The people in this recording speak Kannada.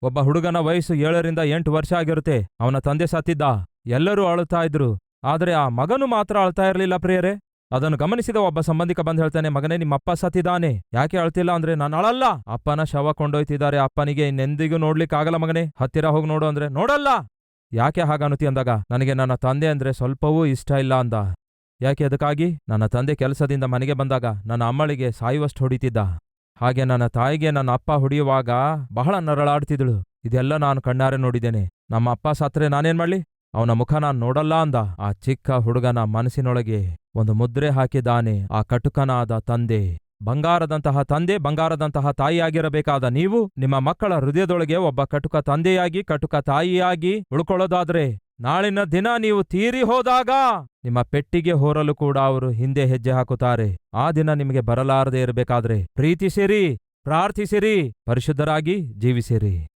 ಒಬ್ಬ ಹುಡುಗನ ವಯಸ್ಸು 7ರಿಂದ 8 ವರ್ಷ ಆಗಿರುತ್ತೆ. ಅವನ ತಂದೆ ಸತ್ತಿದ್ದ. ಎಲ್ಲರೂ ಅಳುತ್ತಾ ಇದ್ರು. ಆದ್ರೆ ಆ ಮಗನು ಮಾತ್ರ ಅಳ್ತಾ ಇರ್ಲಿಲ್ಲ ಪ್ರಿಯರೇ. ಅದನ್ನು ಗಮನಿಸಿದ ಒಬ್ಬ ಸಂಬಂಧಿಕ ಬಂದು ಹೇಳ್ತಾನೆ, ಮಗನೇ, ನಿಮ್ಮಪ್ಪ ಸತ್ತಿದ್ದಾನೆ, ಯಾಕೆ ಅಳ್ತಿಲ್ಲ ಅಂದ್ರೆ, ನಾನು ಅಳಲ್ಲ, ಅಪ್ಪನ ಶವ ಕೊಂಡೊಯ್ತಿದ್ದಾರೆ, ಅಪ್ಪನಿಗೆ ಇನ್ನೆಂದಿಗೂ ನೋಡ್ಲಿಕ್ಕಾಗಲ್ಲ ಮಗನೇ, ಹತ್ತಿರ ಹೋಗಿ ನೋಡು ಅಂದ್ರೆ, ನೋಡಲ್ಲ. ಯಾಕೆ ಹಾಗನ್ನುತ್ತಿ ಅಂದಾಗ, ನನಗೆ ನನ್ನ ತಂದೆ ಅಂದ್ರೆ ಸ್ವಲ್ಪವೂ ಇಷ್ಟ ಇಲ್ಲ ಅಂದ. ಯಾಕೆ ಅದಕ್ಕಾಗಿ? ನನ್ನ ತಂದೆ ಕೆಲಸದಿಂದ ಮನೆಗೆ ಬಂದಾಗ ನನ್ನ ಅಮ್ಮಳಿಗೆ ಸಾಯುವಷ್ಟು ಹೊಡಿತಿದ್ದ. ಹಾಗೆ ನನ್ನ ತಾಯಿಗೆ ನನ್ನ ಅಪ್ಪ ಹೊಡೆಯುವಾಗ ಬಹಳ ನರಳಾಡ್ತಿದ್ಳು. ಇದೆಲ್ಲ ನಾನು ಕಣ್ಣಾರೆ ನೋಡಿದ್ದೇನೆ. ನಮ್ಮ ಅಪ್ಪ ಸತ್ರೆ ನಾನೇನ್ ಮಾಡ್ಲಿ? ಅವನ ಮುಖ ನಾನ್ ನೋಡಲ್ಲ ಅಂದ. ಆ ಚಿಕ್ಕ ಹುಡುಗನ ಮನಸ್ಸಿನೊಳಗೆ ಒಂದು ಮುದ್ರೆ ಹಾಕಿದ್ದಾನೆ ಆ ಕಟುಕನಾದ ತಂದೆ. ಬಂಗಾರದಂತಹ ತಂದೆ, ಬಂಗಾರದಂತಹ ತಾಯಿಯಾಗಿರಬೇಕಾದ ನೀವು ನಿಮ್ಮ ಮಕ್ಕಳ ಹೃದಯದೊಳಗೆ ಒಬ್ಬ ಕಟುಕ ತಂದೆಯಾಗಿ, ಕಟುಕ ತಾಯಿಯಾಗಿ ಉಳ್ಕೊಳ್ಳೋದಾದ್ರೆ, ನಾಳಿನ ದಿನ ನೀವು ತೀರಿ ಹೋದಾಗ ನಿಮ್ಮ ಪೆಟ್ಟಿಗೆ ಹೋರಲು ಕೂಡ ಅವರು ಹಿಂದೆ ಹೆಜ್ಜೆ ಹಾಕುತ್ತಾರೆ. ಆ ದಿನ ನಿಮಗೆ ಬರಲಾರದೆ ಇರಬೇಕಾದ್ರೆ ಪ್ರೀತಿಸಿರಿ, ಪ್ರಾರ್ಥಿಸಿರಿ, ಪರಿಶುದ್ಧರಾಗಿ ಜೀವಿಸಿರಿ.